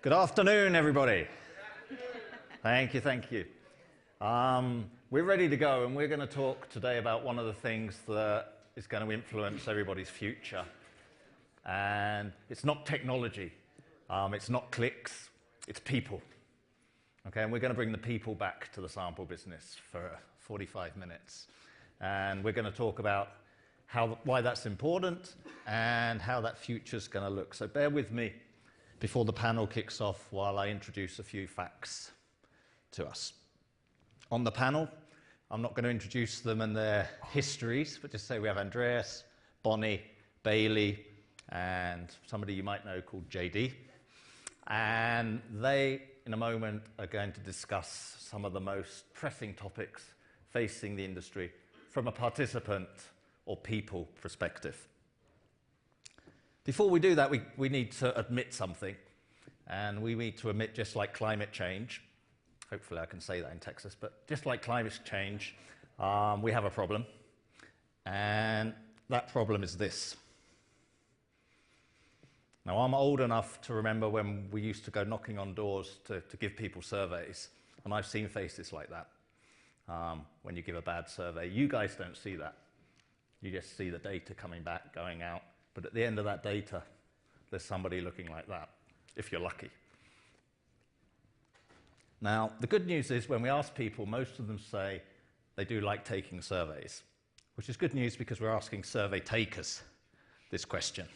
Good afternoon, everybody. Thank you, thank you. We're ready to go, and we're going to talk today about one of the things that is going to influence everybody's future. And it's not technology, it's not clicks, it's people. Okay, and we're going to bring the people back to the sample business for 45 minutes. And we're going to talk about why that's important and how that future's going to look. So bear with me before the panel kicks off while I introduce a few facts to us. On the panel, I'm not going to introduce them and their histories, but just say we have Andreas, Bonnie, Bailey, and somebody you might know called JD. And they, in a moment, are going to discuss some of the most pressing topics facing the industry from a participant or people perspective. Before we do that, we need to admit something, and we need to admit, just like climate change, hopefully I can say that in Texas, but just like climate change, we have a problem, and that problem is this. Now, I'm old enough to remember when we used to go knocking on doors to give people surveys, and I've seen faces like that when you give a bad survey. You guys don't see that. You just see the data coming back, going out. But at the end of that data, there's somebody looking like that, if you're lucky. Now, the good news is when we ask people, most of them say they do like taking surveys, which is good news because we're asking survey takers this question.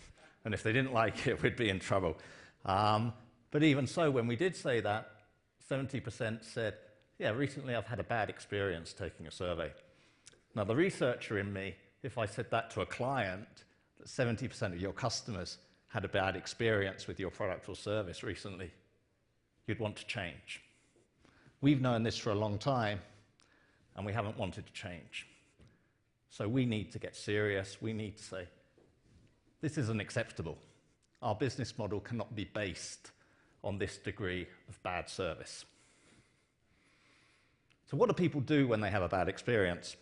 And if they didn't like it, we'd be in trouble. But even so, when we did say that, 70% said, yeah, recently I've had a bad experience taking a survey. Now, the researcher in me, if I said that to a client, that 70% of your customers had a bad experience with your product or service recently, you'd want to change. We've known this for a long time, and we haven't wanted to change. So we need to get serious. We need to say, this isn't acceptable. Our business model cannot be based on this degree of bad service. So what do people do when they have a bad experience?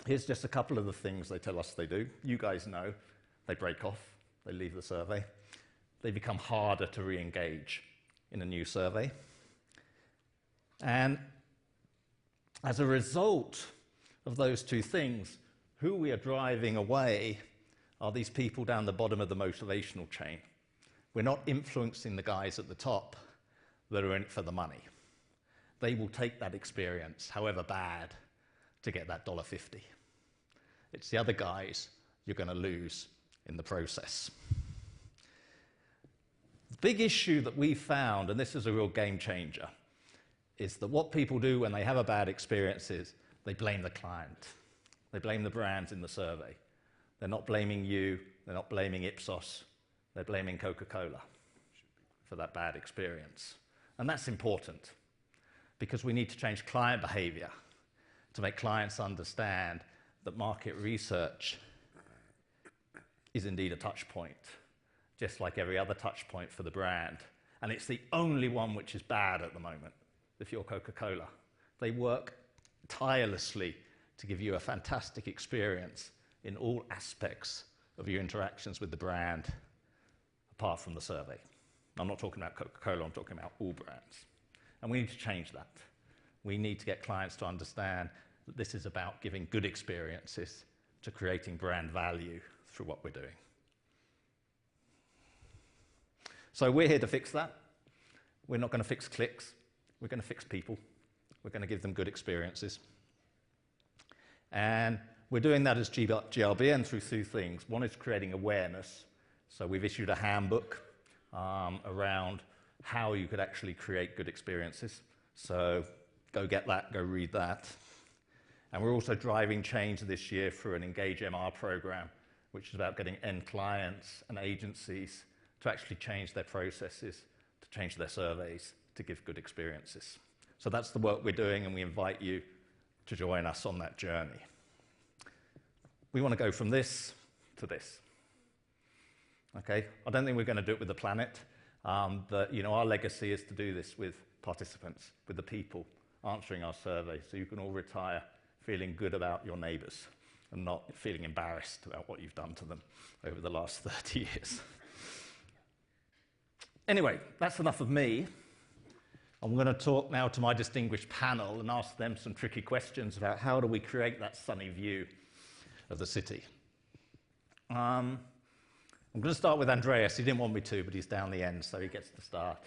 Here's just a couple of the things they tell us they do. You guys know. They break off. They leave the survey. They become harder to re-engage in a new survey. And as a result of those two things, who we are driving away are these people down the bottom of the motivational chain. We're not influencing the guys at the top that are in it for the money. They will take that experience, however bad, to get that $1.50. It's the other guys you're going to lose in the process. The big issue that we found, and this is a real game changer, is that what people do when they have a bad experience is they blame the client. They blame the brands in the survey. They're not blaming you. They're not blaming Ipsos. They're blaming Coca-Cola for that bad experience. And that's important because we need to change client behavior to make clients understand that market research is indeed a touch point, just like every other touch point for the brand. And it's the only one which is bad at the moment, if you're Coca-Cola. They work tirelessly to give you a fantastic experience in all aspects of your interactions with the brand, apart from the survey. I'm not talking about Coca-Cola, I'm talking about all brands. And we need to change that. We need to get clients to understand that this is about giving good experiences to creating brand value through what we're doing. So we're here to fix that. We're not going to fix clicks. We're going to fix people. We're going to give them good experiences. And we're doing that as GRBN through two things. One is creating awareness. So we've issued a handbook around how you could actually create good experiences. So go get that, go read that. And we're also driving change this year through an Engage MR program, which is about getting end clients and agencies to actually change their processes, to change their surveys, to give good experiences. So that's the work we're doing, and we invite you to join us on that journey. We want to go from this to this. Okay? I don't think we're going to do it with the planet, but our legacy is to do this with participants, with the people answering our survey, so you can all retire feeling good about your neighbours and not feeling embarrassed about what you've done to them over the last 30 years. Anyway, that's enough of me. I'm going to talk now to my distinguished panel and ask them some tricky questions about how do we create that sunny view of the city. I'm going to start with Andreas. He didn't want me to, but he's down the end, so he gets to start.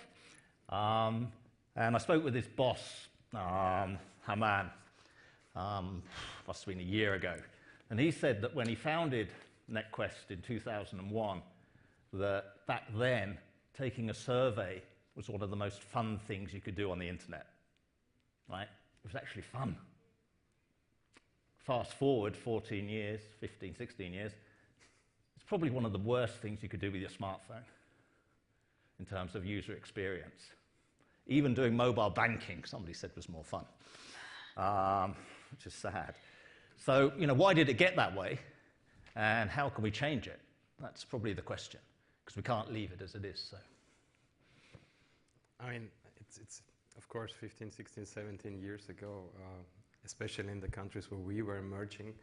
And I spoke with his boss, Haman, must have been a year ago. And he said that when he founded NetQuest in 2001, that back then, taking a survey was one of the most fun things you could do on the internet, right? It was actually fun. Fast forward 14 years, 15, 16 years, it's probably one of the worst things you could do with your smartphone in terms of user experience. Even doing mobile banking, somebody said, was more fun, which is sad. So, why did it get that way, and how can we change it? That's probably the question, because we can't leave it as it is, so. I mean, it's of course 15, 16, 17 years ago, especially in the countries where we were emerging,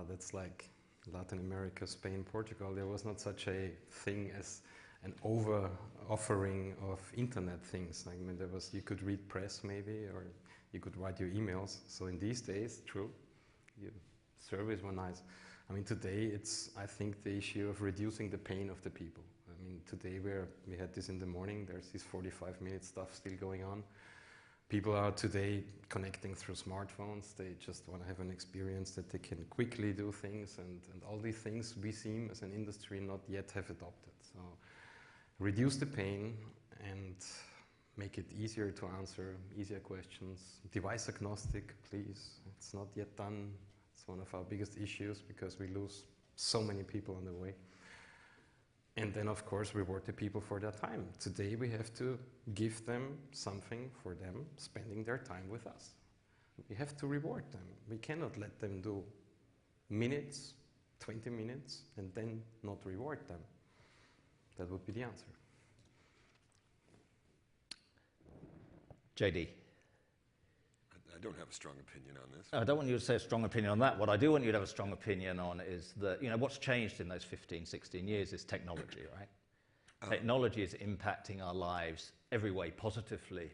that's like Latin America, Spain, Portugal, there was not such a thing as an over-offering of internet things. I mean, you could read press maybe, or you could write your emails. So in these days, true, surveys were nice. I mean, today it's, I think, the issue of reducing the pain of the people. I mean, today we had this in the morning, there's this 45-minute stuff still going on. People are today connecting through smartphones. They just want to have an experience that they can quickly do things, and all these things we seem as an industry not yet have adopted. So reduce the pain and make it easier to answer, easier questions. Device agnostic, please. It's not yet done. It's one of our biggest issues because we lose so many people on the way. And then, of course, reward the people for their time. Today, we have to give them something for them spending their time with us. We have to reward them. We cannot let them do minutes, 20 minutes, and then not reward them. That would be the answer. JD. I don't have a strong opinion on this. I don't want you to say a strong opinion on that. What I do want you to have a strong opinion on is that, what's changed in those 15, 16 years is technology, right? Technology is impacting our lives every way positively,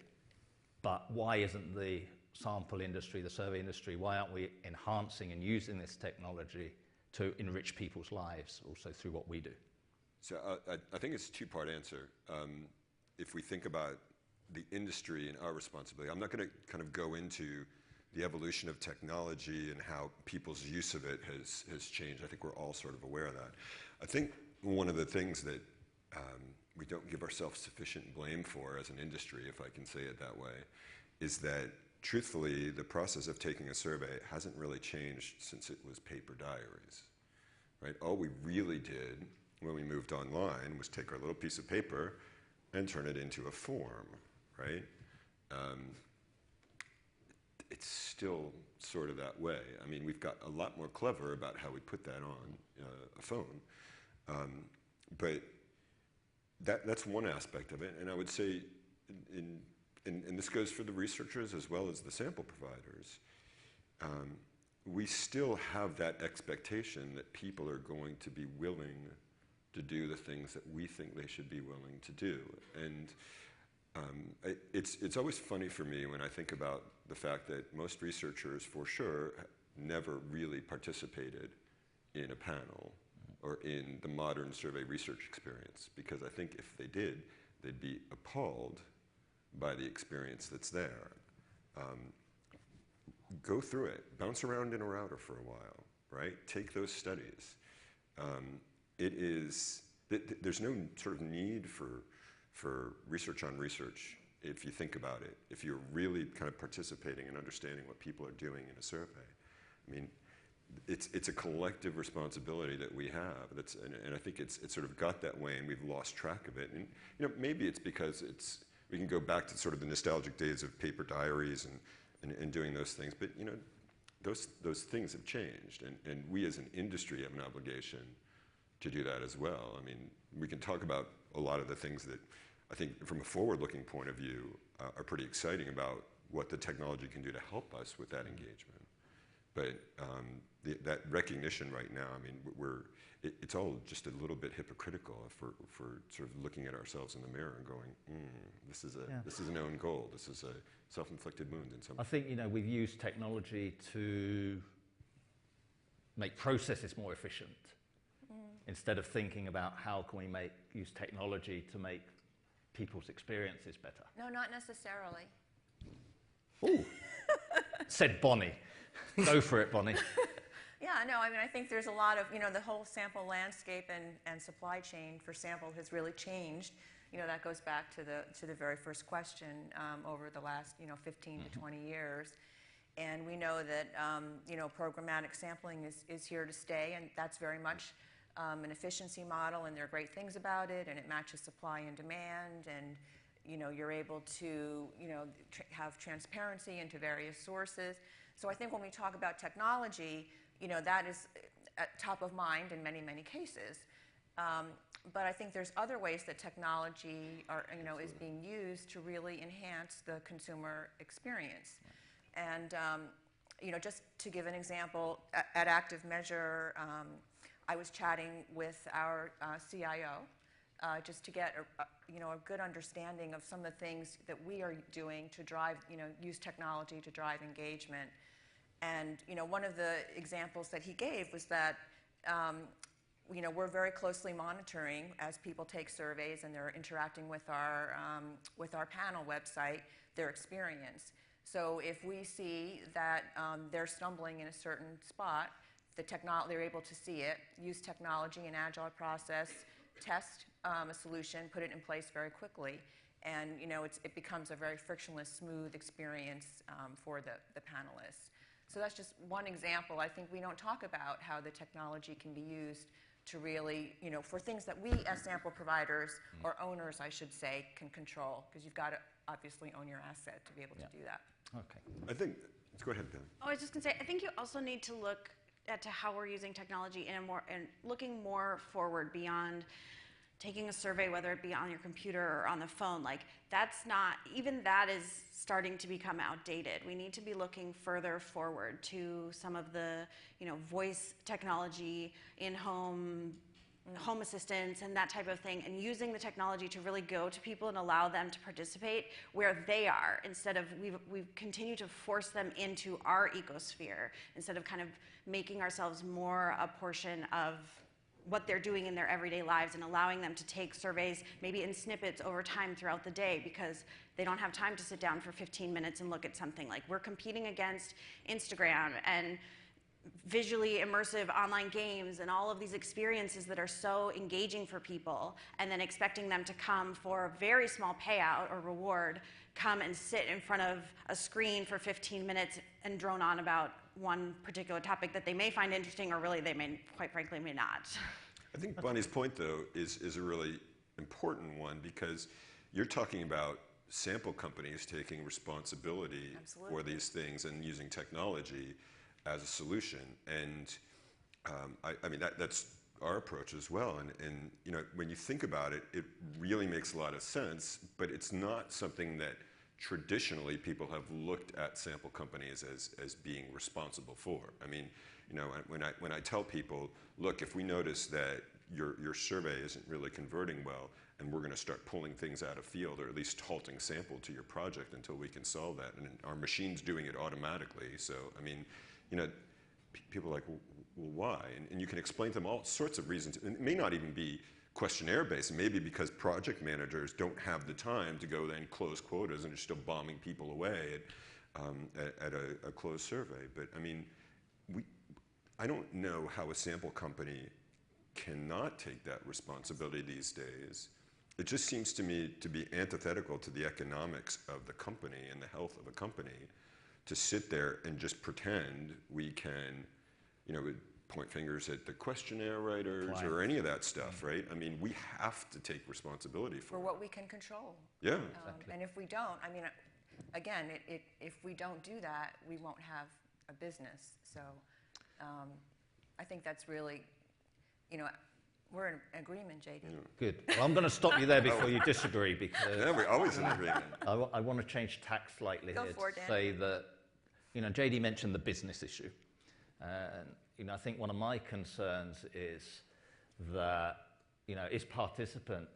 but why isn't the sample industry, the survey industry, why aren't we enhancing and using this technology to enrich people's lives also through what we do? So I think it's a two-part answer. If we think about the industry and our responsibility, I'm not going to kind of go into the evolution of technology and how people's use of it has changed. I think we're all sort of aware of that. I think one of the things that we don't give ourselves sufficient blame for as an industry, if I can say it that way, is that truthfully the process of taking a survey hasn't really changed since it was paper diaries, right? All we really did when we moved online was take our little piece of paper and turn it into a form, right? It's still sort of that way. I mean, we've got a lot more clever about how we put that on a phone. But that's one aspect of it. And I would say, and this goes for the researchers as well as the sample providers, we still have that expectation that people are going to be willing to do the things that we think they should be willing to do. And it's always funny for me when I think about the fact that most researchers, for sure, never really participated in a panel or in the modern survey research experience, because I think if they did, they'd be appalled by the experience that's there. Go through it, bounce around in a router for a while, right? Take those studies. There's no sort of need for research on research if you think about it, if you're really kind of participating and understanding what people are doing in a survey. I mean, it's a collective responsibility that we have, and I think it's sort of got that way and we've lost track of it. And maybe it's because we can go back to sort of the nostalgic days of paper diaries and doing those things, but those things have changed, and we as an industry have an obligation to do that as well. I mean, we can talk about a lot of the things that I think from a forward-looking point of view are pretty exciting about what the technology can do to help us with that engagement. But that recognition right now, I mean, it's all just a little bit hypocritical if we're sort of looking at ourselves in the mirror and going, this is an own goal. This is a self-inflicted wound in some way. I think, we've used technology to make processes more efficient instead of thinking about how can we use technology to make people's experiences better. No, not necessarily. Ooh, said Bonnie. Go for it, Bonnie. Yeah, no, I mean, I think there's a lot of, the whole sample landscape and supply chain for sample has really changed. That goes back to the very first question over the last, 15 to 20 years. And we know that, programmatic sampling is here to stay, and that's very much an efficiency model, and there are great things about it, and it matches supply and demand, and, you're able to, have transparency into various sources. So I think when we talk about technology, that is at top of mind in many, many cases. But I think there's other ways that technology is being used to really enhance the consumer experience. And just to give an example, at Active Measure, I was chatting with our CIO just to get a good understanding of some of the things that we are doing to drive, use technology to drive engagement. And one of the examples that he gave was that we're very closely monitoring as people take surveys and they're interacting with our panel website, their experience. So if we see that they're stumbling in a certain spot, they're able to see it, use technology and agile process, test a solution, put it in place very quickly, and it becomes a very frictionless, smooth experience for the panelists. So that's just one example. I think we don't talk about how the technology can be used to really, for things that we as sample providers, or owners, I should say, can control, because you've got to obviously own your asset to be able to do that. Okay. I think, let's go ahead, Pam. Oh, I was just going to say, I think you also need to look at how we're using technology and looking more forward beyond taking a survey, whether it be on your computer or on the phone. Like, even that is starting to become outdated. We need to be looking further forward to some of the, voice technology in-home, home assistants and that type of thing, and using the technology to really go to people and allow them to participate where they are, instead of we've continued to force them into our ecosphere, instead of kind of making ourselves more a portion of what they're doing in their everyday lives, and allowing them to take surveys maybe in snippets over time throughout the day, because they don't have time to sit down for 15 minutes and look at something. Like, we're competing against Instagram and visually immersive online games and all of these experiences that are so engaging for people, and then expecting them to come for a very small payout or reward, come and sit in front of a screen for 15 minutes and drone on about one particular topic that they may find interesting, or really they may, quite frankly, may not. I think Bonnie's point, though, is a really important one, because you're talking about sample companies taking responsibility for these things and using technology as a solution. And I mean, that's our approach as well. And when you think about it, it really makes a lot of sense, but it's not something that traditionally people have looked at sample companies as being responsible for. I mean, when I tell people, look, if we notice that your survey isn't really converting well, and we're going to start pulling things out of field, or at least halting sample to your project until we can solve that, and our machine's doing it automatically. So, I mean, people are like, well, why? And you can explain to them all sorts of reasons. And it may not even be questionnaire-based. Maybe because project managers don't have the time to go then close quotas and are still bombing people away at a closed survey. But I mean, I don't know how a sample company cannot take that responsibility these days. It just seems to me to be antithetical to the economics of the company and the health of a company to sit there and just pretend we can, point fingers at the questionnaire writers or any of that stuff, right? I mean, we have to take responsibility for what we can control. Yeah. Exactly. And if we don't, I mean, again, if we don't do that, we won't have a business. So I think that's really, we're in agreement, JD. Yeah. Good. Well, I'm going to stop you there before you disagree, because we're always in agreement. I want to change tack slightly Go here for it, to Dan. say that, JD mentioned the business issue. And I think one of my concerns is that, is participant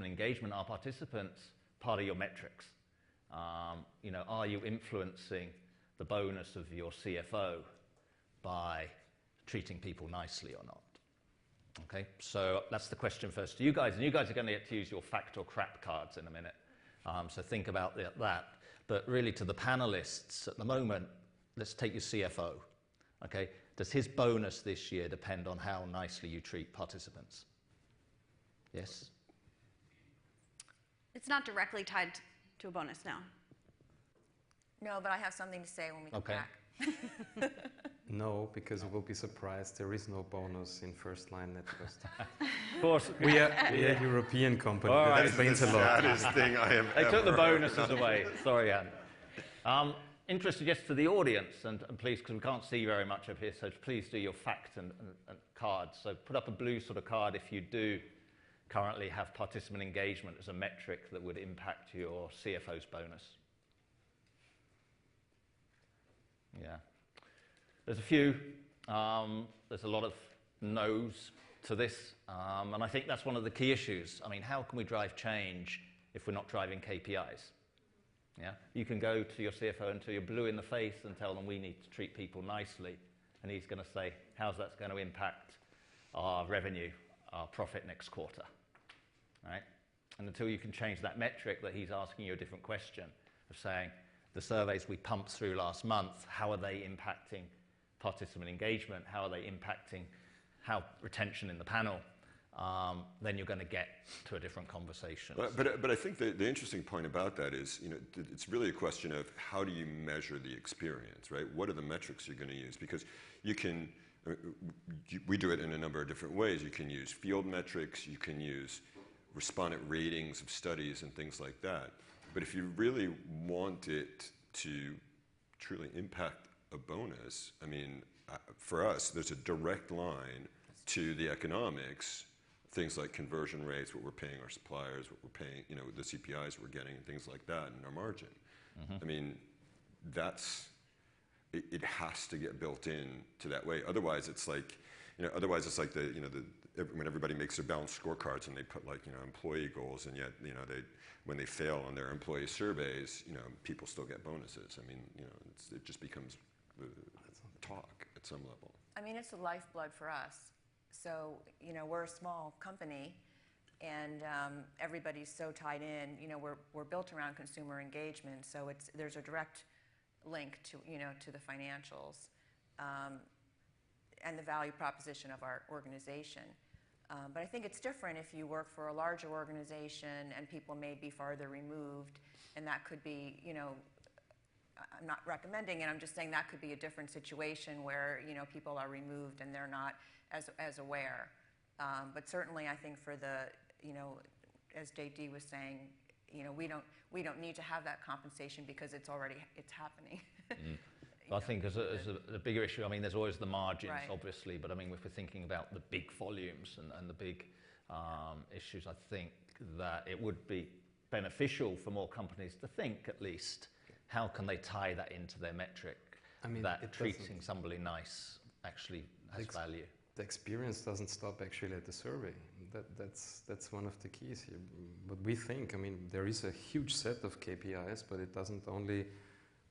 engagement, are participants part of your metrics? Are you influencing the bonus of your CFO by treating people nicely or not? Okay, so that's the question first to you guys, and you guys are going to get to use your fact or crap cards in a minute. So think about that. But really, to the panelists at the moment, let's take your CFO. Okay, does his bonus this year depend on how nicely you treat participants? Yes? It's not directly tied to a bonus, no. No, but I have something to say when we come back. No, because you will be surprised. There is no bonus in first line net cost. Of course. We are a European company. All That right. explains a lot. Saddest thing I have They ever took the heard. bonuses away. Sorry, Anne. Interested just to the audience, and please, because we can't see very much up here, so please do your fact and cards. So put up a blue sort of card if you do currently have participant engagement as a metric that would impact your CFO's bonus. Yeah. There's a few. There's a lot of no's to this, and I think that's one of the key issues. I mean, how can we drive change if we're not driving KPIs? Yeah, you can go to your CFO until you're blue in the face and tell them we need to treat people nicely, and he's going to say, how's that going to impact our revenue, our profit next quarter, right? And until you can change that metric that he's asking you a different question of saying, the surveys we pumped through last month, how are they impacting participant engagement? How are they impacting retention in the panel? Then you're going to get to a different conversation. But I think the interesting point about that is, it's really a question of how do you measure the experience, right? What are the metrics you're going to use? Because we do it in a number of different ways. You can use field metrics, you can use respondent ratings of studies and things like that. But if you really want it to truly impact a bonus, I mean, for us, there's a direct line to the economics, things like conversion rates, what we're paying our suppliers, what we're paying, the CPIs we're getting, and things like that, and our margin. I mean, it has to get built in to that way. Otherwise, it's like, when everybody makes their balanced scorecards and they put employee goals, and yet, when they fail on their employee surveys, people still get bonuses. I mean, it just becomes talk at some level. I mean, it's the lifeblood for us. So, we're a small company, and everybody's so tied in. We're built around consumer engagement, so there's a direct link to to the financials and the value proposition of our organization. But I think it's different if you work for a larger organization and people may be farther removed, and that could be, I'm not recommending it, I'm just saying that could be a different situation where, people are removed and they're not as aware. But certainly I think for the, as JD was saying, we don't need to have that compensation because it's happening. I think as a bigger issue, I mean, there's always the margins, Right. obviously, but I mean, if we're thinking about the big volumes and the big issues, I think that it would be beneficial for more companies to think, at least, how can they tie that into their metric, I mean, that treating somebody nice actually has value. The experience doesn't stop actually at the survey. That's one of the keys here. What we think, I mean, there is a huge set of KPIs, but it doesn't only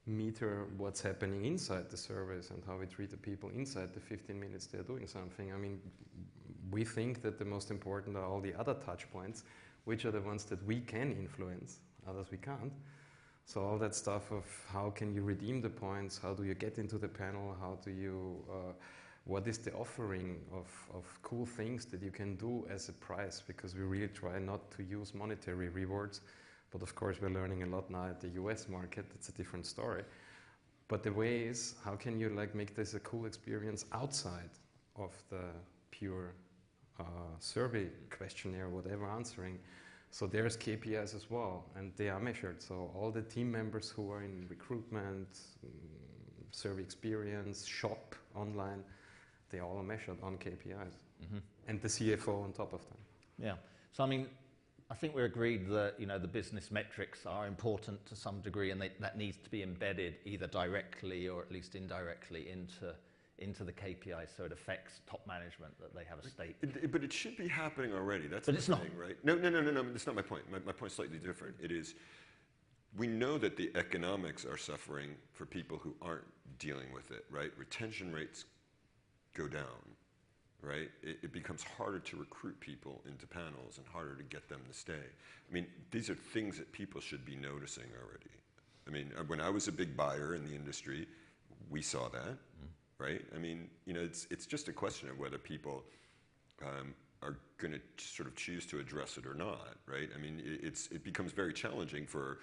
meter what's happening inside the surveys and how we treat the people inside the 15 minutes they're doing something. I mean, we think that the most important are all the other touch points, which are the ones that we can influence, others we can't. So all that stuff of how can you redeem the points, how do you get into the panel, how do you, what is the offering of cool things that you can do as a prize, because we really try not to use monetary rewards. But of course, we're learning a lot now at the US market. It's a different story. But the way is, how can you make this a cool experience outside of the pure survey questionnaire, whatever answering? So there's KPIs as well, and they are measured. So all the team members who are in recruitment, survey experience, shop, online, they all are measured on KPIs. And the CFO on top of them. Yeah. So, I mean, I think we're agreed that the business metrics are important to some degree, and that needs to be embedded either directly or at least indirectly into the KPIs, so it affects top management, that they have a stake. But it should be happening already. That's but the it's thing, not. Right? No. That's not my point. My point's slightly different. It is, we know that the economics are suffering for people who aren't dealing with it, right? Retention rates go down, right? It becomes harder to recruit people into panels and harder to get them to stay. I mean, these are things that people should be noticing already. I mean, when I was a big buyer in the industry, we saw that, right? I mean, it's just a question of whether people are going to sort of choose to address it or not, right? I mean, it becomes very challenging for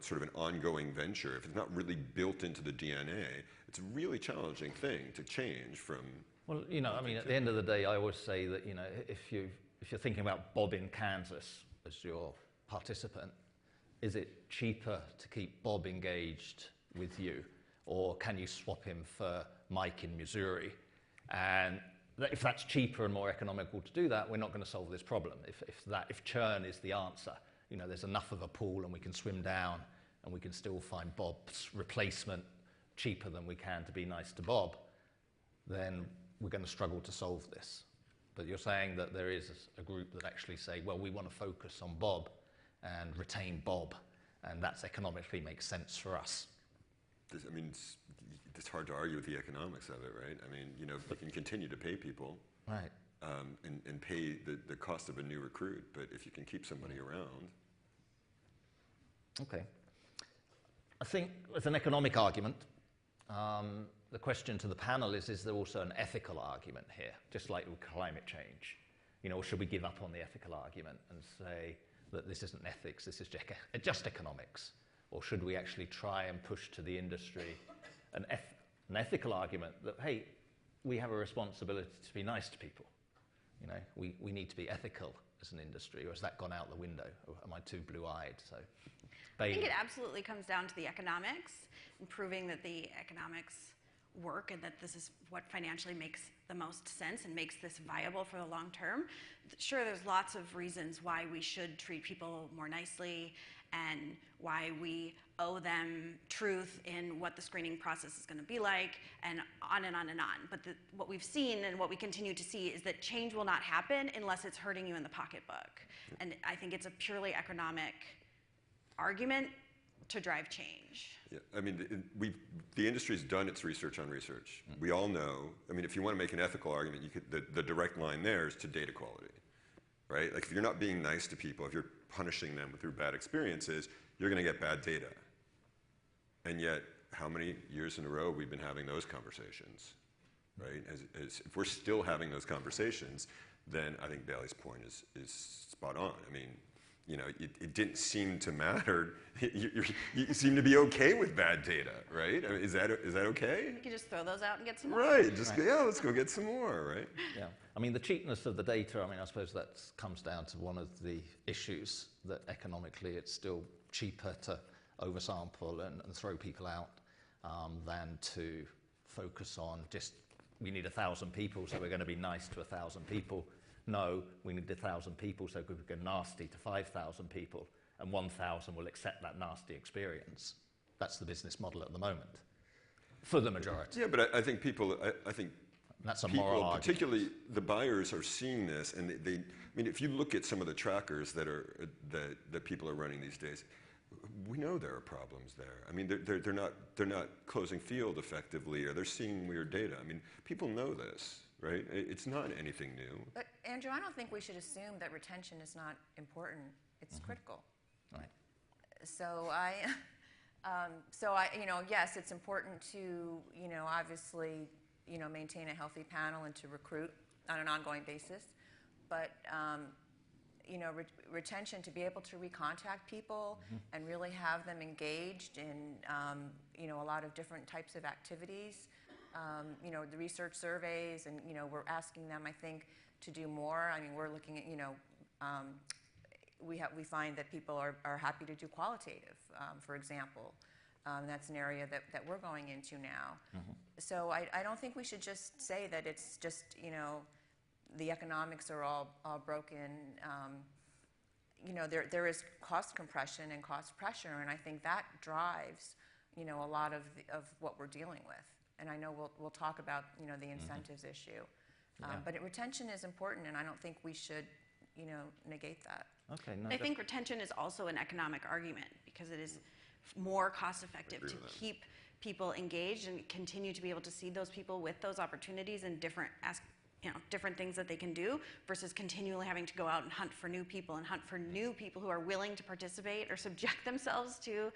sort of an ongoing venture. If it's not really built into the DNA, it's a really challenging thing to change from. Well, I mean, at the end of the day, I always say that, if you're thinking about Bob in Kansas as your participant, is it cheaper to keep Bob engaged with you, or can you swap him for Mike in Missouri? And if that's cheaper and more economical to do that, we're not going to solve this problem. If churn is the answer, there's enough of a pool and we can swim down and we can still find Bob's replacement cheaper than we can to be nice to Bob, then we're going to struggle to solve this. But you're saying that there is a group that actually say, well, we want to focus on Bob and retain Bob, and that's economically makes sense for us. I mean, it's hard to argue with the economics of it, right? I mean, you can continue to pay people, right, and pay the cost of a new recruit, but if you can keep somebody around. Okay. I think it's an economic argument. The question to the panel is there also an ethical argument here, just like with climate change? Or should we give up on the ethical argument and say that this isn't ethics, this is just economics? Or should we actually try and push to the industry an ethical argument that, hey, we have a responsibility to be nice to people. We need to be ethical as an industry, or has that gone out the window? Or am I too blue-eyed? So, I think it absolutely comes down to the economics and proving that the economics work and that this is what financially makes the most sense and makes this viable for the long term. Sure, there's lots of reasons why we should treat people more nicely and why we owe them truth in what the screening process is going to be like, and on and on and on. But what we've seen and what we continue to see is that change will not happen unless it's hurting you in the pocketbook. And I think it's a purely economic argument to drive change. Yeah, I mean, the industry's done its research on research. We all know, I mean, if you want to make an ethical argument, the direct line there is to data quality, right? Like if you're not being nice to people, if you're punishing them through bad experiences, you're going to get bad data. And yet, how many years in a row we've been having those conversations, right? If we're still having those conversations, then I think Bailey's point is spot on. I mean, it didn't seem to matter. You seem to be okay with bad data, right? I mean, is that okay? You can just throw those out and get some more. Right. Yeah, let's go get some more, right? Yeah. I mean, the cheapness of the data, I suppose that comes down to one of the issues that economically it's still cheaper to oversample and throw people out than to focus on just, we need 1,000 people, so we're going to be nice to 1,000 people. No, we need 1,000 people, so we can go nasty to 5,000 people, and 1,000 will accept that nasty experience. That's the business model at the moment, for the majority. Yeah, but I think people, I think that's a moral argument. Particularly the buyers are seeing this, and I mean, if you look at some of the trackers that people are running these days, we know there are problems there. I mean, they're not closing field effectively, or they're seeing weird data. I mean, people know this, right? It's not anything new. But Andrew, I don't think we should assume that retention is not important. It's critical. Right. So yes, it's important to, obviously, maintain a healthy panel and to recruit on an ongoing basis. But retention, to be able to recontact people and really have them engaged in, a lot of different types of activities. The research surveys, and, we're asking them, I think, to do more. I mean, we're looking at, we find that people are happy to do qualitative, for example. That's an area that we're going into now. So I don't think we should just say that it's just, the economics are all broken. there is cost compression and cost pressure, and I think that drives, a lot of what we're dealing with. And I know we'll talk about, the incentives issue. But retention is important, and I don't think we should, negate that. Okay. No, I think retention is also an economic argument because it is more cost effective to keep people engaged and continue to be able to see those people with those opportunities and different things that they can do versus continually having to go out and hunt for new people who are willing to participate or subject themselves to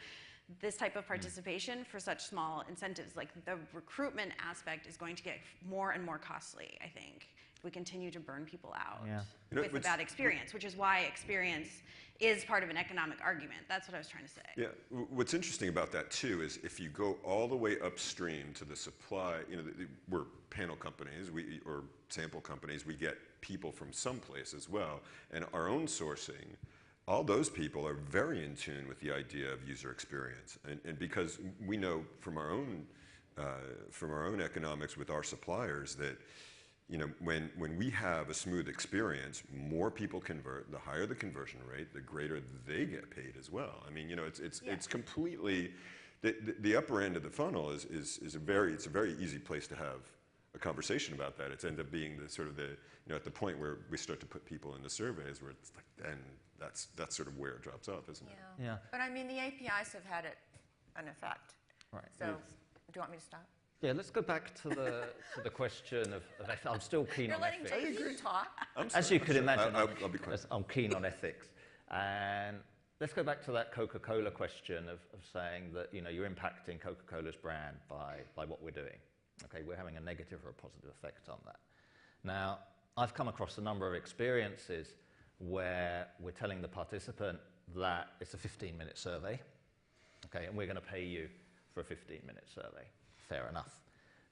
this type of participation for such small incentives. Like the recruitment aspect is going to get more and more costly, I think, if we continue to burn people out with a bad experience, which is why experience is part of an economic argument. That's what I was trying to say. Yeah, what's interesting about that too is if you go all the way upstream to the supply, we're panel companies, or sample companies, we get people from someplace as well, and our own sourcing, all those people are very in tune with the idea of user experience, and because we know from our own economics with our suppliers that when we have a smooth experience, more people convert. The higher the conversion rate, the greater they get paid as well. I mean, it's completely the upper end of the funnel is a very easy place to have a conversation about that. It's end up being the sort of at the point where we start to put people into surveys where it's like then that's sort of where it drops off, isn't it? Yeah. But I mean, the APIs have had an effect. Right. So, do you want me to stop? Yeah, let's go back to the question of ethics. I'm still keen You're on letting ethics. JP talk. As you could imagine, I'll be quiet. I'm keen on ethics. And let's go back to that Coca-Cola question of saying that you're impacting Coca-Cola's brand by what we're doing. Okay, we're having a negative or a positive effect on that. Now, I've come across a number of experiences where we're telling the participant that it's a 15-minute survey, okay, and we're going to pay you for a 15-minute survey. Fair enough.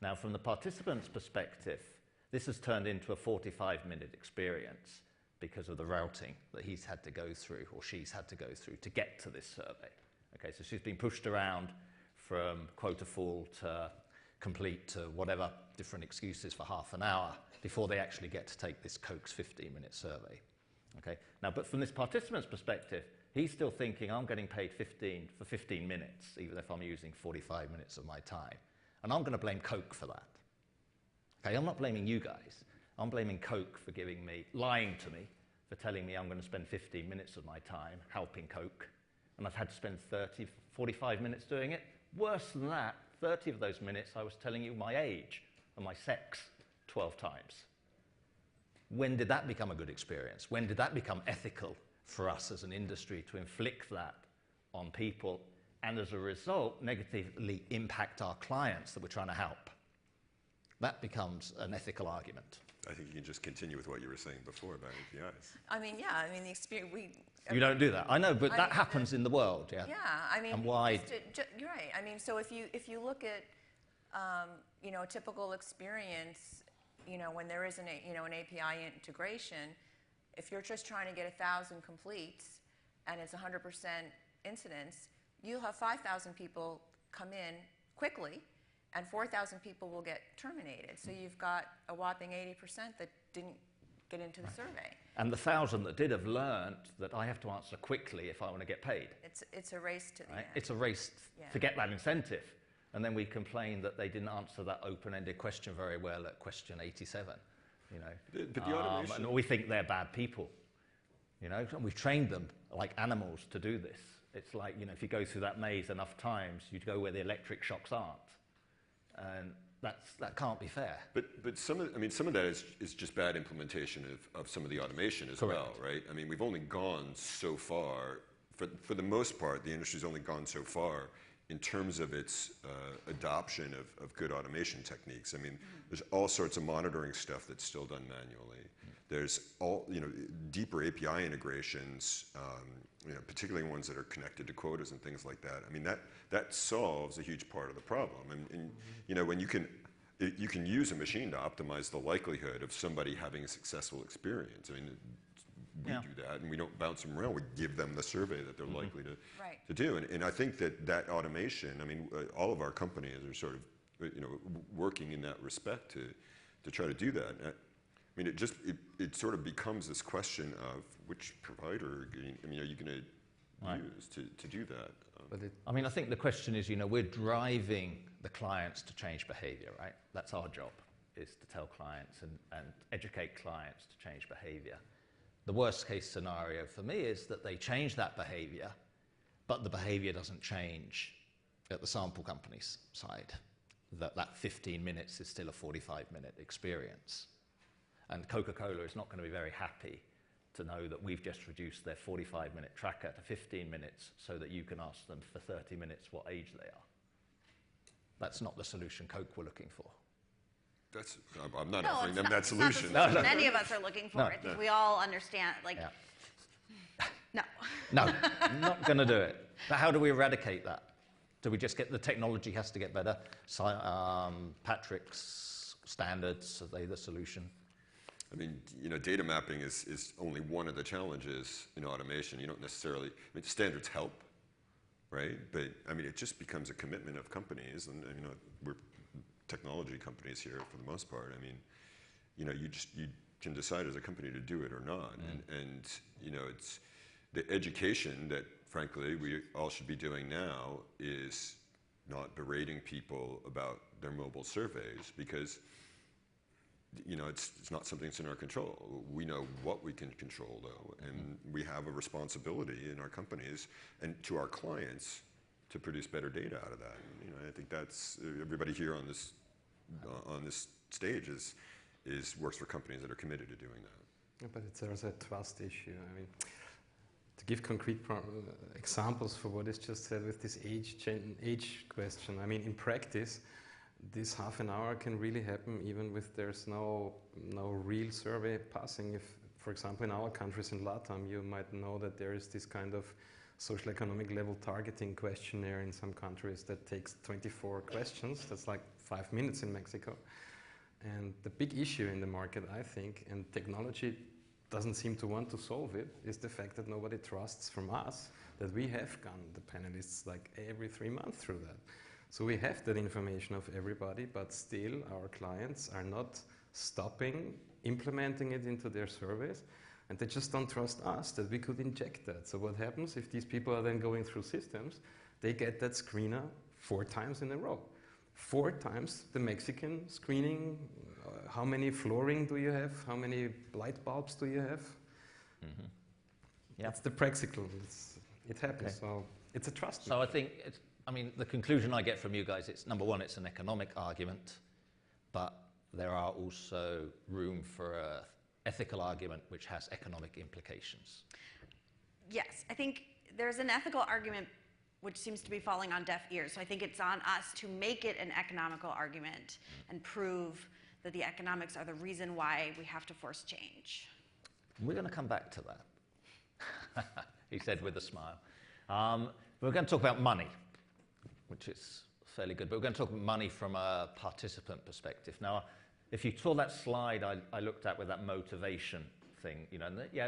Now, from the participant's perspective, this has turned into a 45-minute experience because of the routing that he's had to go through or she's had to go through to get to this survey. Okay, so she's been pushed around from quota full to complete to whatever different excuses for half an hour before they actually get to take this Coke's 15-minute survey. Okay, now, but from this participant's perspective, he's still thinking, I'm getting paid 15 minutes, even if I'm using 45 minutes of my time. And I'm going to blame Coke for that. Okay, I'm not blaming you guys. I'm blaming Coke for lying to me, for telling me I'm going to spend 15 minutes of my time helping Coke, and I've had to spend 45 minutes doing it. Worse than that, 30 of those minutes I was telling you my age and my sex 12 times. When did that become a good experience? When did that become ethical for us as an industry to inflict that on people and as a result negatively impact our clients that we're trying to help? That becomes an ethical argument. I think you can just continue with what you were saying before about APIs. I mean, the experience You don't do that. I know, but that happens in the world, yeah. Yeah, I mean, and why? You're right. I mean, so if you look at a typical experience, when there is an API integration, if you're just trying to get 1,000 completes and it's 100% incidence, you'll have 5,000 people come in quickly, and 4,000 people will get terminated. So you've got a whopping 80% that didn't get into the survey. And the 1,000 that did have learned that I have to answer quickly if I want to get paid. It's a race to the end. It's a race to get that incentive. And then we complain that they didn't answer that open-ended question very well at question 87. But the automation... and we think they're bad people. And we've trained them like animals to do this. It's like, if you go through that maze enough times, you'd go where the electric shocks aren't. And that can't be fair. But some of that is just bad implementation of some of the automation as well, right? I mean, we've only gone so far. For the most part, the industry's only gone so far in terms of its adoption of good automation techniques. I mean, there's all sorts of monitoring stuff that's still done manually. There's deeper API integrations, particularly ones that are connected to quotas and things like that. I mean, that solves a huge part of the problem. And when you can use a machine to optimize the likelihood of somebody having a successful experience. I mean, we do that, and we don't bounce them around. We give them the survey that they're likely to do. And I think that automation, I mean, all of our companies are sort of, working in that respect to try to do that. I mean, it sort of becomes this question of which provider, I mean, are you going to use to do that? I mean, I think the question is, we're driving the clients to change behavior, right? That's our job, is to tell clients and educate clients to change behavior. The worst case scenario for me is that they change that behavior, but the behavior doesn't change at the sample company's side. That 15 minutes is still a 45-minute experience. And Coca-Cola is not going to be very happy to know that we've just reduced their 45-minute tracker to 15 minutes so that you can ask them for 30 minutes what age they are. That's not the solution Coke were looking for. I'm not offering them that solution. Not the solution any of us are looking for. I think we all understand, no. No, not going to do it. But how do we eradicate that? Do we just get the technology has to get better? Patrick's standards, are they the solution? I mean, data mapping is only one of the challenges in automation. You don't necessarily, I mean, standards help, right? But I mean, it just becomes a commitment of companies, and we're technology companies here for the most part. I mean, you can decide as a company to do it or not, and it's the education that frankly we all should be doing now is not berating people about their mobile surveys, because it's not something that's in our control. We know what we can control, though, and we have a responsibility in our companies and to our clients to produce better data out of that. I think that's everybody here on this stage works for companies that are committed to doing that. Yeah, but it's also a trust issue. I mean, to give concrete examples for what is just said with this age question. I mean, in practice, this half an hour can really happen even if there's no real survey passing. If, for example, in our countries in LATAM, you might know that there is this kind of social economic level targeting questionnaire in some countries that takes 24 questions. That's like 5 minutes in Mexico. And the big issue in the market, I think, and technology doesn't seem to want to solve it, is the fact that nobody trusts from us that we have gone the panelists like every 3 months through that. So we have that information of everybody, but still our clients are not stopping implementing it into their surveys, and they just don't trust us that we could inject that. So what happens if these people are then going through systems? They get that screener 4 times in a row. 4 times the Mexican screening. How many flooring do you have? How many light bulbs do you have? Mm-hmm. Yeah. That's the practical. It happens. Okay. So it's a trust. So I think the conclusion I get from you guys, it's number one, it's an economic argument, but there are also room for an ethical argument which has economic implications. Yes, I think there's an ethical argument which seems to be falling on deaf ears. So I think it's on us to make it an economical argument and prove that the economics are the reason why we have to force change. We're going to come back to that, he said with a smile. We're going to talk about money, which is fairly good, but we're going to talk about money from a participant perspective. Now, if you saw that slide I looked at with that motivation thing,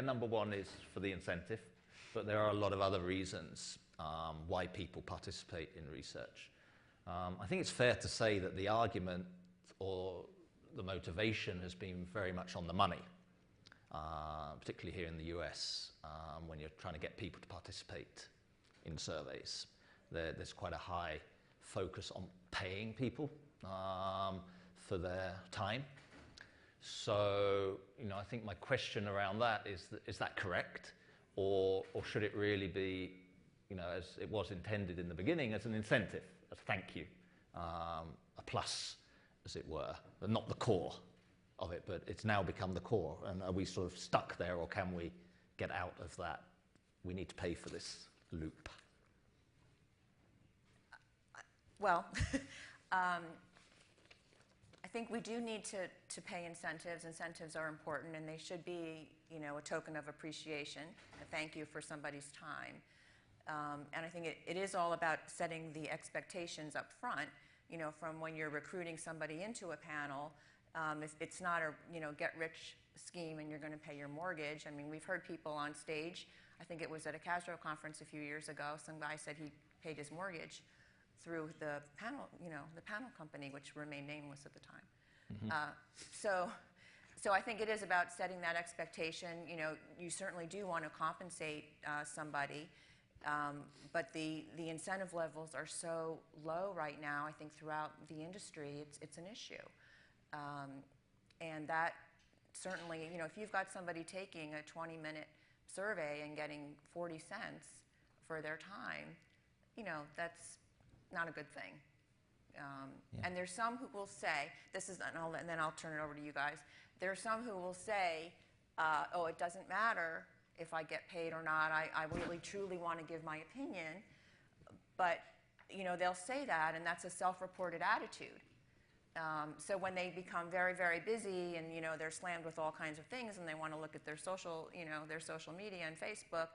number one is for the incentive, but there are a lot of other reasons why people participate in research. I think it's fair to say that the argument or the motivation has been very much on the money, particularly here in the US, when you're trying to get people to participate in surveys. There's quite a high focus on paying people for their time. So, I think my question around that is that correct? Or should it really be, as it was intended in the beginning, as an incentive, as a thank you, a plus, as it were, but not the core of it, but it's now become the core. And are we sort of stuck there, or can we get out of that? We need to pay for this loop. Well, I think we do need to pay incentives. Incentives are important, and they should be, a token of appreciation, a thank you for somebody's time. And I think it is all about setting the expectations up front, from when you're recruiting somebody into a panel. It's not a, get-rich scheme and you're going to pay your mortgage. I mean, we've heard people on stage, I think it was at a Castro conference a few years ago, some guy said he paid his mortgage through the panel, the panel company, which remained nameless at the time. Mm-hmm. So I think it is about setting that expectation. You know, you certainly do want to compensate somebody, but the incentive levels are so low right now, I think throughout the industry, it's an issue. And that certainly, you know, if you've got somebody taking a 20-minute survey and getting 40 cents for their time, you know, that's not a good thing. And there's some who will say, and then I'll turn it over to you guys. There are some who will say, oh, it doesn't matter if I get paid or not. I really, truly want to give my opinion. But, you know, they'll say that, and that's a self-reported attitude. So when they become very, very busy and, you know, they're slammed with all kinds of things and they want to look at their social, you know, their social media and Facebook,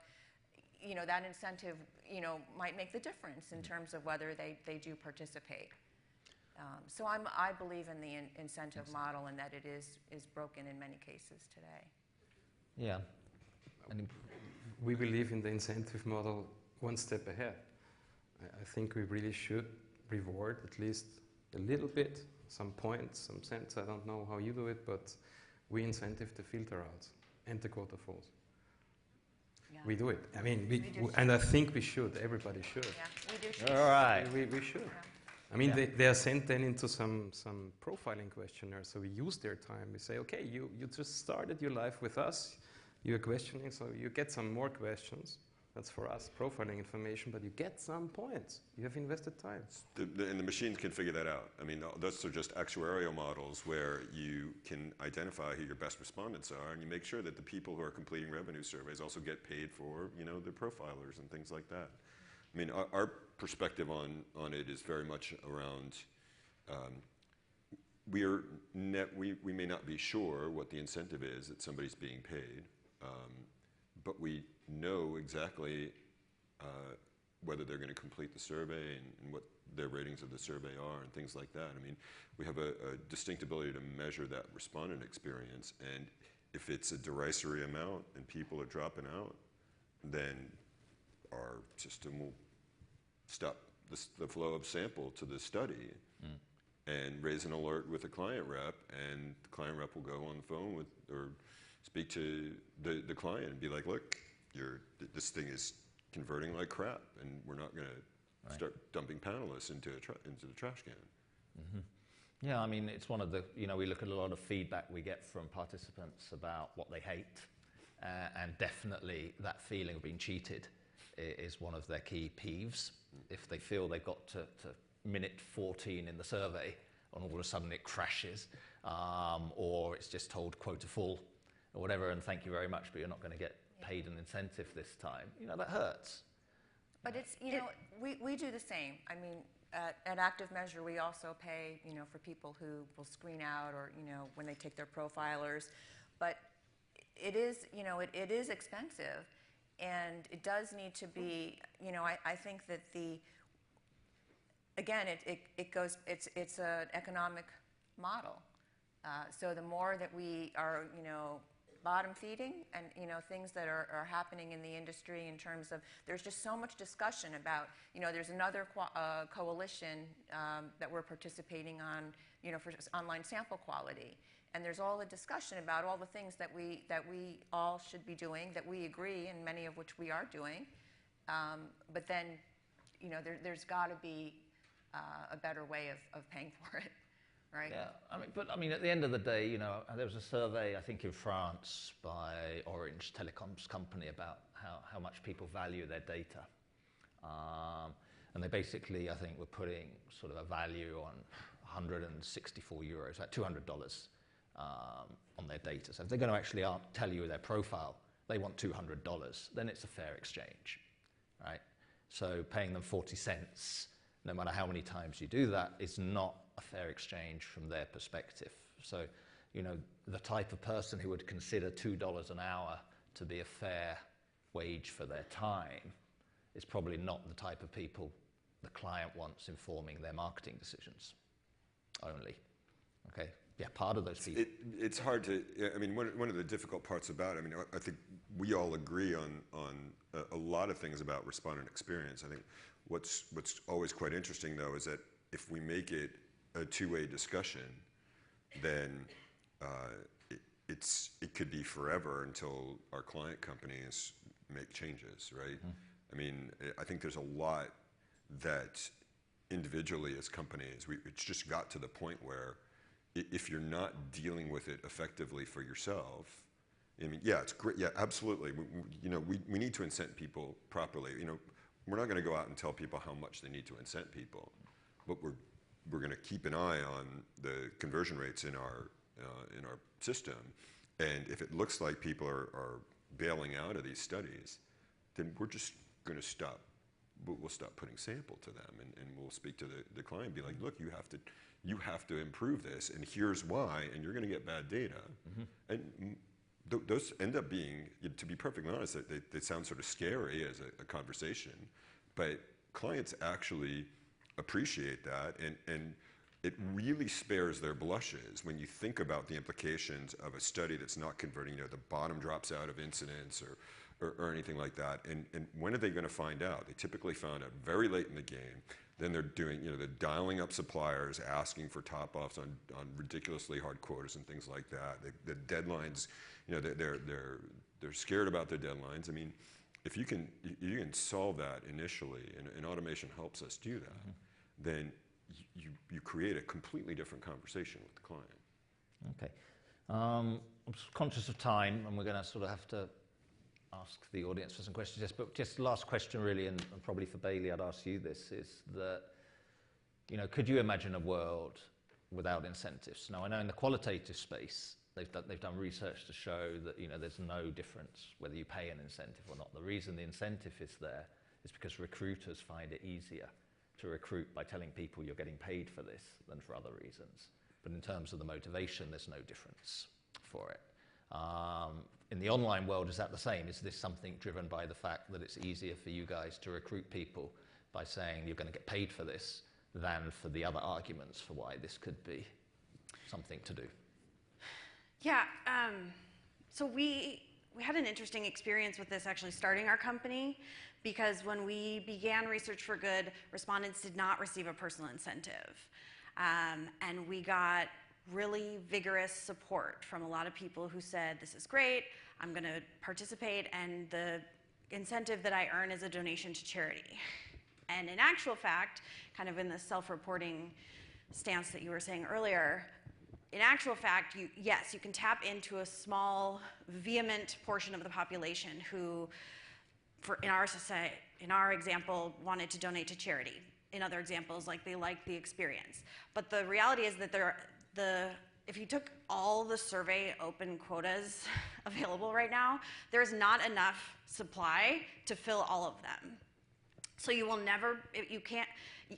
you know, that incentive, you know, might make the difference in terms of whether they do participate. So I believe in the incentive model and that it is broken in many cases today. Yeah. We believe in the incentive model one step ahead. I think we really should reward at least a little bit, some points, some cents. I don't know how you do it, but we incentive the filter routes and the quota falls. Yeah. We do it. I mean, We do and I think we should. Everybody should. Yeah, we do too. All right. We should. Yeah. I mean, they are sent then into some profiling questionnaire. So we use their time. We say, okay, you just started your life with us. You're questioning, so you get some more questions. That's for us, profiling information, but you get some points. You have invested time. And the machines can figure that out. I mean, those are just actuarial models where you can identify who your best respondents are, and you make sure that the people who are completing revenue surveys also get paid for, you know, their profilers and things like that. I mean, our perspective on it is very much around, we may not be sure what the incentive is that somebody's being paid, but we know exactly whether they're going to complete the survey and what their ratings of the survey are and things like that. I mean, we have a distinct ability to measure that respondent experience, and if it's a derisory amount and people are dropping out, then our system will stop the flow of sample to the study and raise an alert with the client rep, and the client rep will go on the phone with or speak to the client and be like, look, this thing is converting like crap, and we're not going to start dumping panelists into the trash can. Mm-hmm. Yeah, I mean, it's one of the, you know, we look at a lot of feedback we get from participants about what they hate, and definitely that feeling of being cheated is one of their key peeves. If they feel they've got to minute 14 in the survey and all of a sudden it crashes, or it's just told quota full or whatever, and thank you very much, but you're not going to get paid an incentive this time, you know, that hurts. But it's, you know, we do the same. I mean, at Active Measure, we also pay, you know, for people who will screen out or, you know, when they take their profilers. But it is, you know, it is expensive, and it does need to be, you know, I think that again, it's an economic model. So the more that we are, you know, bottom feeding and, you know, things that are happening in the industry in terms of, there's just so much discussion about, you know, there's another coalition that we're participating on, you know, for online sample quality. And there's all the discussion about all the things that we all should be doing, that we agree, and many of which we are doing. But then, you know, there's got to be a better way of paying for it. Right. Yeah, I mean, at the end of the day, you know, there was a survey, I think, in France by Orange Telecoms company about how much people value their data. And they basically, I think, were putting sort of a value on 164 euros, about $200 on their data. So if they're going to actually tell you their profile, they want $200, then it's a fair exchange, right? So paying them 40 cents, no matter how many times you do that, is not a fair exchange from their perspective. So, you know, the type of person who would consider $2 an hour to be a fair wage for their time is probably not the type of people the client wants informing their marketing decisions only. Okay, yeah, part of those people. It's hard to, I mean, one of the difficult parts about it, I mean, I think we all agree on a lot of things about respondent experience. I think what's always quite interesting, though, is that if we make it a two-way discussion, then it could be forever until our client companies make changes, right? I mean, I think there's a lot that individually as companies, it's just got to the point where if you're not dealing with it effectively for yourself, I mean, yeah, it's great. Yeah, absolutely. We need to incent people properly. We're not going to go out and tell people how much they need to incent people, but we're going to keep an eye on the conversion rates in our system. And if it looks like people are bailing out of these studies, then we're just going to stop. We'll stop putting sample to them, and we'll speak to the client and be like, look, you have to improve this, and here's why, and you're going to get bad data. And those end up being, to be perfectly honest, they sound sort of scary as a conversation, but clients actually appreciate that, and it really spares their blushes when you think about the implications of a study that's not converting, the bottom drops out of incidence or anything like that. And when are they going to find out? They typically find out very late in the game. Then they're doing, they're dialing up suppliers, asking for top-offs on ridiculously hard quotas and things like that. The deadlines, they're scared about their deadlines. I mean, if you can solve that initially, and automation helps us do that, then you create a completely different conversation with the client. Okay. I'm conscious of time, and we're going to sort of have to ask the audience for some questions. But just last question, really, and probably for Bailey, I'd ask you this, is that, could you imagine a world without incentives? Now, I know in the qualitative space, they've done research to show that, there's no difference whether you pay an incentive or not. The reason the incentive is there is because recruiters find it easier to recruit by telling people you're getting paid for this than for other reasons. But in terms of the motivation, there's no difference for it. In the online world, is that the same? Is this something driven by the fact that it's easier for you guys to recruit people by saying you're going to get paid for this than for the other arguments for why this could be something to do? Yeah, so we had an interesting experience with this actually starting our company, because when we began Research for Good, respondents did not receive a personal incentive. And we got really vigorous support from a lot of people who said, this is great, I'm going to participate, and the incentive that I earn is a donation to charity. And in actual fact, kind of in the self-reporting stance that you were saying earlier, in actual fact, yes, you can tap into a small, vehement portion of the population who, in our society, in our example, wanted to donate to charity. In other examples, like they liked the experience. But the reality is that if you took all the survey open quotas available right now, there's not enough supply to fill all of them. So you will never, you can't,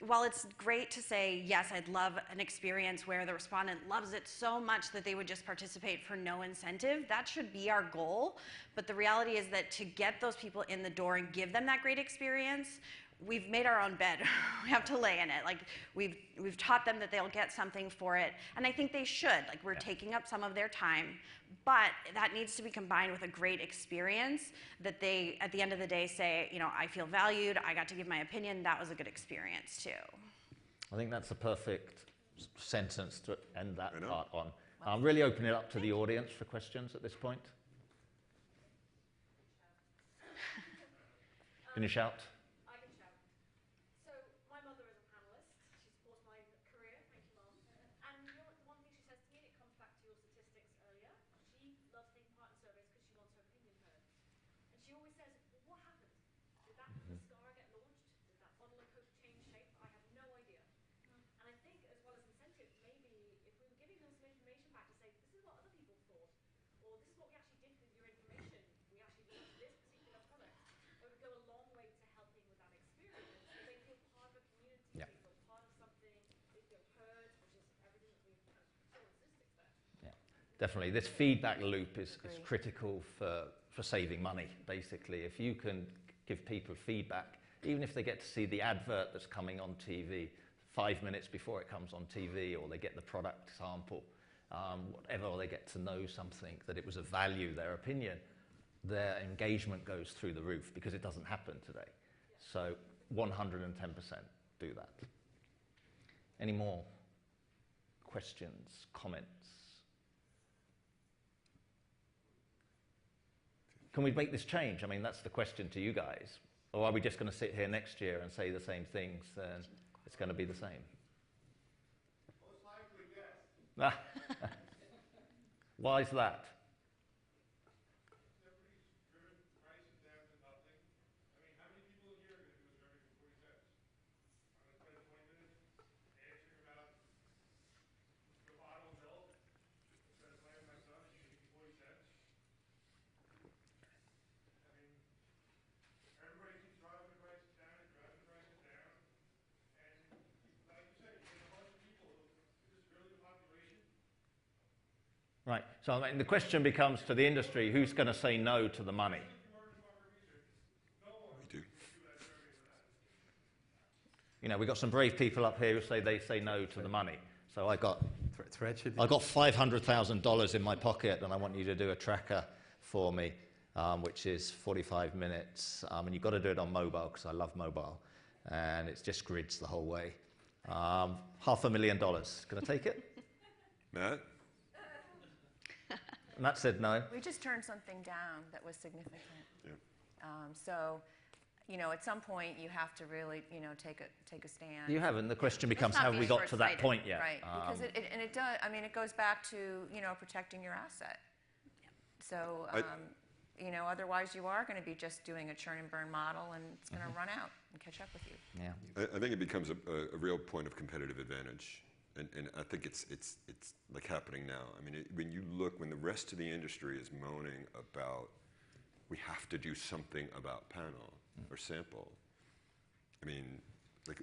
while it's great to say, yes, I'd love an experience where the respondent loves it so much that they would just participate for no incentive, that should be our goal. But the reality is that to get those people in the door and give them that great experience, we've made our own bed. We have to lay in it. Like we've taught them that they'll get something for it, and I think they should. Like we're taking up some of their time, but that needs to be combined with a great experience that they, at the end of the day, say, I feel valued. I got to give my opinion. That was a good experience too. I think that's a perfect sentence to end that part on. I'll really open it up to the audience for questions at this point. Can you shout? Definitely. This feedback loop is critical for saving money, basically. If you can give people feedback, even if they get to see the advert that's coming on TV 5 minutes before it comes on TV, or they get the product sample, whatever, or they get to know something, that it was of value, their opinion, their engagement goes through the roof, because it doesn't happen today. So 110% do that. Any more questions, comments? can we make this change? I mean, that's the question to you guys. Or are we just going to sit here next year and say the same things and it's going to be the same? Most likely, yes. Why is that? Everybody's driven prices down to nothing. I mean, how many people here are going to do a survey for 40 cents? I'm going to spend 20 minutes answering about the bottle of milk instead of playing with my son and you give me 40 cents. I mean, everybody keeps driving the prices down and driving the prices down. And like you said, you get a bunch of people. Is this really the population? Right. So I mean, the question becomes to the industry, who's going to say no to the money? We do. You know, we've got some brave people up here who say they say no to the money. So I got Tragedy. $500,000 in my pocket, and I want you to do a tracker for me, which is 45 minutes. And you've got to do it on mobile, because I love mobile. And it's just grids the whole way. $500,000. Going to take it? Matt? Matt said no. We just turned something down that was significant. Yeah. So, you know, at some point you have to really, you know, take a stand. You haven't. The question becomes, not have be we got to that short-sighted. point yet? Right, because it does. I mean, it goes back to, you know, protecting your asset. So, you know, otherwise you are going to be just doing a churn and burn model, and it's going to run out and catch up with you. Yeah. I think it becomes a real point of competitive advantage. And I think it's like happening now. I mean, when you look, when the rest of the industry is moaning about, we have to do something about panel or sample. I mean, like,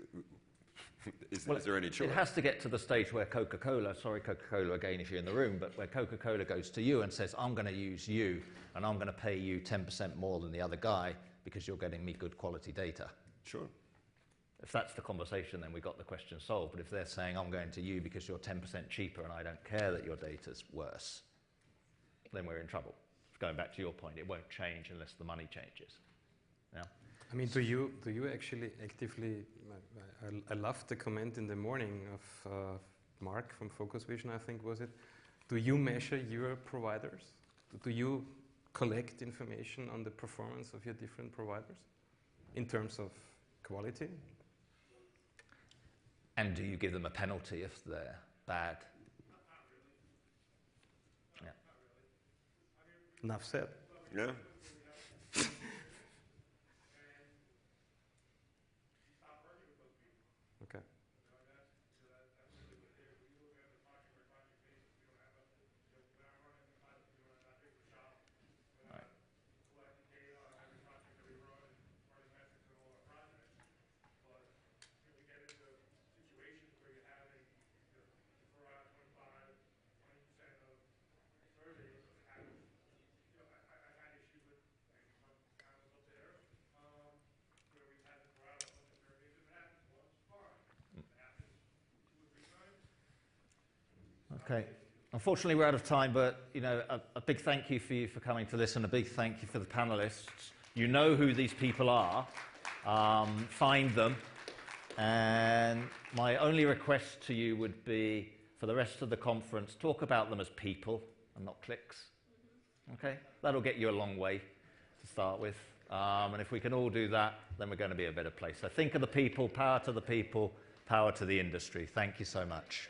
is there any choice? It has to get to the stage where Coca-Cola, sorry Coca-Cola again if you're in the room, but where Coca-Cola goes to you and says, I'm going to use you and I'm going to pay you 10% more than the other guy because you're getting me good quality data. Sure. If that's the conversation, then we've got the question solved. But if they're saying, I'm going to you because you're 10% cheaper and I don't care that your data's worse, then we're in trouble. Going back to your point, it won't change unless the money changes. Yeah? I mean, do you actually actively? I loved the comment in the morning of Mark from Focus Vision, I think was it. Do you measure your providers? Do you collect information on the performance of your different providers in terms of quality? And do you give them a penalty if they're bad? Yeah. Enough said. Yeah. Okay. Okay. Unfortunately, we're out of time, but you know, a big thank you for you for coming to listen. A big thank you for the panelists. You know who these people are. Find them. And my only request to you would be, for the rest of the conference, talk about them as people and not clicks. Okay? That'll get you a long way to start with. And if we can all do that, then we're going to be a better place. So think of the people, power to the industry. Thank you so much.